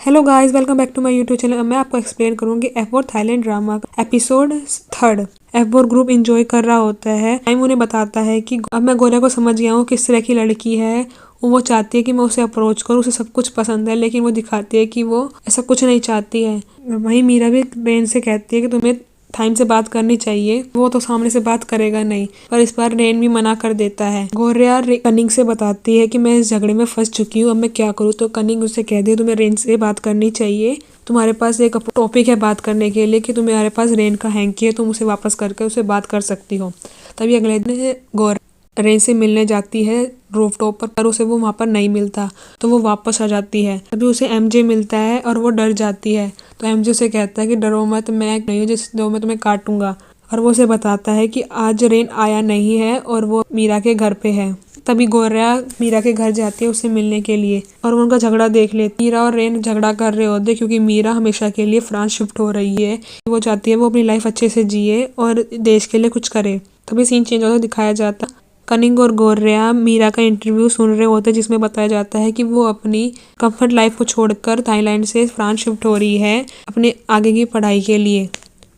Hello guys, welcome back to my YouTube channel. मैं आपको explain करूंगी F4 थाईलैंड ड्रामा का एपिसोड 3। F4 ग्रुप एंजॉय कर रहा होता है। टाइम उन्हें बताता है कि अब मैं गोरा को समझ गया हूँ किस तरह की लड़की है। वो चाहती है कि मैं उसे अप्रोच करूँ, उसे सब कुछ पसंद है, लेकिन वो दिखाती है कि वो ऐसा कुछ नहीं चाहती है। वहीं मीरा भी रेन से कहती है कि तुम्हें टाइम से बात करनी चाहिए। वो तो सामने से बात करेगा नहीं, पर इस बार रेन भी मना कर देता है। गोरिया कनिंग से बताती है कि मैं इस झगड़े में फंस चुकी हूँ, अब मैं क्या करूँ। तो कनिंग उससे कहती है तुम्हें रेन से बात करनी चाहिए। तुम्हारे पास एक टॉपिक है बात करने के लिए कि तुम्हारे पास रेन का हैंकी है, तुम उसे वापस करके उसे बात कर सकती हो। तभी अगले दिन गोरिया रेन से मिलने जाती है रूफटॉप पर उसे वो वहाँ पर नहीं मिलता, तो वो वापस आ जाती है। तभी उसे एमजे मिलता है और वो डर जाती है। तो एमजे उसे कहता है कि डरो मत, मैं नहीं हूँ जिस दो मैं तुम्हें काटूंगा। और वो उसे बताता है कि आज रेन आया नहीं है और वो मीरा के घर पे है। तभी गोरिया मीरा के घर जाती है उसे मिलने के लिए और वो उनका झगड़ा देख लेती। मीरा और रेन झगड़ा कर रहे होते क्योंकि मीरा हमेशा के लिए फ्रांस शिफ्ट हो रही है। वो चाहती है वो अपनी लाइफ अच्छे से जिए और देश के लिए कुछ करे। तभी सीन चेंज होता दिखाया जाता। कनिंग और गोरिया मीरा का इंटरव्यू सुन रहे होते जिसमें बताया जाता है कि वो अपनी कंफर्ट लाइफ को छोड़कर थाईलैंड से फ्रांस शिफ्ट हो रही है अपने आगे की पढ़ाई के लिए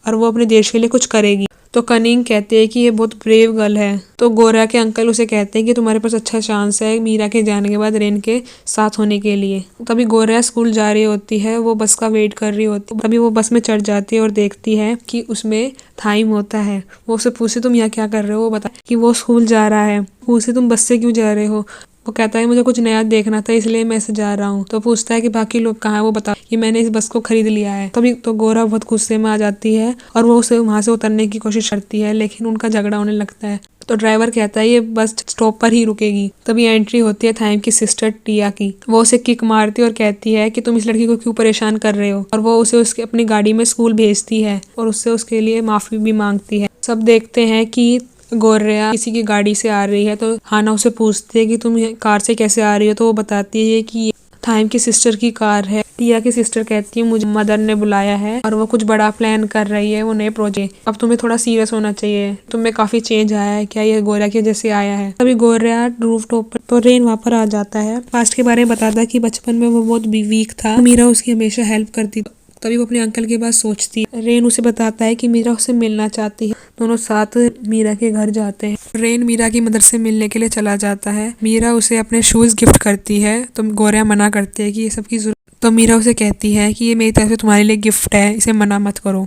और वो अपने देश के लिए कुछ करेगी। तो कनिंग कहते हैं कि ये बहुत ब्रेव गर्ल है। तो गोरा के अंकल उसे कहते हैं कि तुम्हारे पास अच्छा चांस है मीरा के जाने के बाद रेन के साथ होने के लिए। तभी गोरा स्कूल जा रही होती है, वो बस का वेट कर रही होती है। तभी वो बस में चढ़ जाती है और देखती है कि उसमें थाइम होता है। वो उसे पूछे तुम यहाँ क्या कर रहे हो। वो बता कि वो स्कूल जा रहा है। पूछे तुम बस से क्यों जा रहे हो। वो कहता है मुझे कुछ नया देखना था इसलिए मैं ऐसे जा रहा हूँ। तो पूछता है कि बाकी लोग कहाँ हैं। वो बता कि मैंने इस बस को खरीद लिया है। तभी तो गोरा बहुत गुस्से में आ जाती है और वो उसे वहां से उतरने की कोशिश करती है, लेकिन उनका झगड़ा होने लगता है। तो ड्राइवर कहता है ये बस स्टॉप पर ही रुकेगी। तभी एंट्री होती है थाइम की सिस्टर टिया की। वो उसे किक मारती है और कहती है कि तुम इस लड़की को क्यों परेशान कर रहे हो। और वो उसे उसके अपनी गाड़ी में स्कूल भेजती है और उससे उसके लिए माफी भी मांगती है। सब देखते हैं कि गोरिया किसी की गाड़ी से आ रही है। तो हाना उसे पूछती है कि तुम कार से कैसे आ रही हो। तो वो बताती है कि थाइम की सिस्टर की कार है। टिया की सिस्टर कहती है मुझे मदर ने बुलाया है और वो कुछ बड़ा प्लान कर रही है, वो नए प्रोजेक्ट। अब तुम्हें थोड़ा सीरियस होना चाहिए, तुम्हें काफी चेंज आया है, क्या ये गोरिया की वजह से आया है। तभी गोरिया रूफ टॉप पर तो रेन वहाँ पर आ जाता है। पास्ट के बारे में बताता है कि बचपन में वो बहुत वीक था, मीरा उसकी हमेशा हेल्प करती। तभी वो अपने अंकल के पास सोचती है। रेन उसे बताता है कि मीरा उससे मिलना चाहती है। दोनों साथ मीरा के घर जाते हैं। रेन मीरा की मदर से मिलने के लिए चला जाता है। मीरा उसे अपने शूज गिफ्ट करती है तो गोरिया मना करती है कि ये सब की जरूरत। तो मीरा उसे कहती है कि ये मेरी तरफ से तुम्हारे लिए गिफ्ट है, इसे मना मत करो।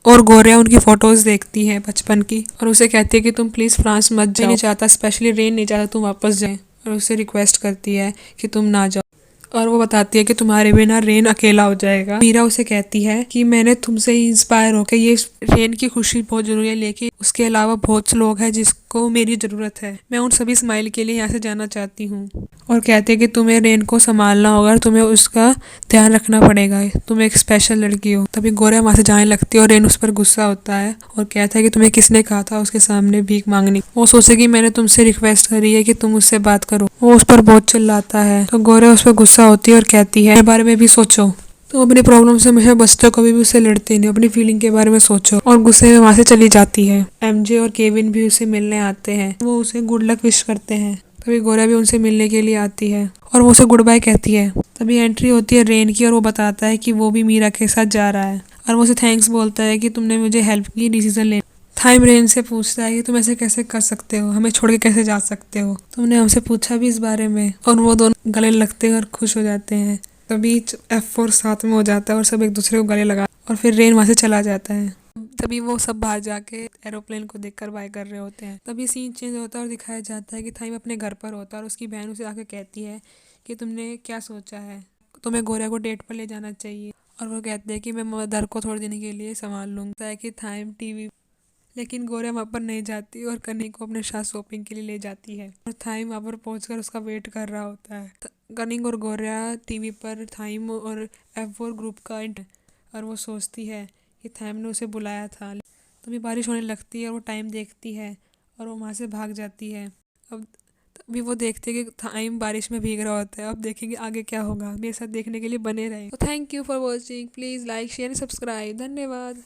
और गोरिया उनकी फोटोज देखती है बचपन की और उसे कहती है कि तुम प्लीज फ्रांस मत जाओ। नहीं चाहता, स्पेशली रेन नहीं चाहता तुम वापस जाए और उसे रिक्वेस्ट करती है कि तुम ना जाओ। और वो बताती है कि तुम्हारे बिना रेन अकेला हो जाएगा। मीरा उसे कहती है कि मैंने तुमसे ही इंस्पायर होकर ये रेन की खुशी बहुत जरूरी है, लेकिन उसके अलावा बहुत से लोग हैं जिसको मेरी जरूरत है। मैं उन सभी स्माइल के लिए यहाँ से जाना चाहती हूँ। और कहते हैं कि तुम्हें रेन को संभालना होगा और तुम्हें उसका ध्यान रखना पड़ेगा, तुम एक स्पेशल लड़की हो। तभी गोरिया वहां से जाने लगती है और रेन उस पर गुस्सा होता है और कहता है कि तुम्हें किसने कहा था उसके सामने भीख मांगनी। वो सोचे कि मैंने तुमसे रिक्वेस्ट करी है कि तुम उससे बात करो। वो उस पर बहुत चिल्लाता है। तो गोरिया उस पर गुस्सा होती है और कहती है मेरे बारे में भी सोचो, तुम अपने प्रॉब्लम से हमेशा बचते हो, कभी भी उससे लड़ते नहीं, अपनी फीलिंग के बारे में सोचो। और गुस्से में वहां से चली जाती है। एमजे और केविन भी उसे मिलने आते हैं। वो उसे गुड लक विश करते हैं। तभी गोरा भी उनसे मिलने के लिए आती है और वो उसे गुड बाय कहती है। तभी एंट्री होती है रेन की और वो बताता है कि वो भी मीरा के साथ जा रहा है और वो उसे थैंक्स बोलता है कि तुमने मुझे हेल्प की डिसीजन ले। थाइम रेन से पूछता है कि तुम ऐसे कैसे कर सकते हो, हमें छोड़ के कैसे जा सकते हो, तुमने हमसे पूछा भी इस बारे में। और वो दोनों गले लगते हैं और खुश हो जाते हैं। तभी F4 साथ में हो जाता है और सब एक दूसरे को गले लगा और फिर रेन वहां से चला जाता है। तभी वो सब बाहर जाके एरोप्लेन को देखकर बाय कर रहे होते हैं। तभी सीन चेंज होता है और दिखाया जाता है कि थाइम अपने घर पर होता है और उसकी बहन उसे आके कहती है कि तुमने क्या सोचा है, तुम्हें गोरिया को डेट पर ले जाना चाहिए। और वो कहते हैं कि मैं मदर को थोड़े दिन के लिए संभाल लूंगा। कि थाइम टीवी, लेकिन गोरिया वहाँ पर नहीं जाती और कनिंग को अपने साथ शॉपिंग के लिए ले जाती है और थाइम वहाँ पर पहुंचकर उसका वेट कर रहा होता है। कनिंग और गोरिया टीवी पर थाइम और F4 ग्रुप का और वो सोचती है कि थाइम ने उसे बुलाया था। तभी बारिश होने लगती है और वो टाइम देखती है और वो वहाँ से भाग जाती है। अब तभी वो देखते हैं कि थाइम बारिश में भीग रहा होता है। अब देखेंगे आगे क्या होगा। मेरे साथ देखने के लिए बने रहे। तो thank you for watching, please like share and subscribe. धन्यवाद।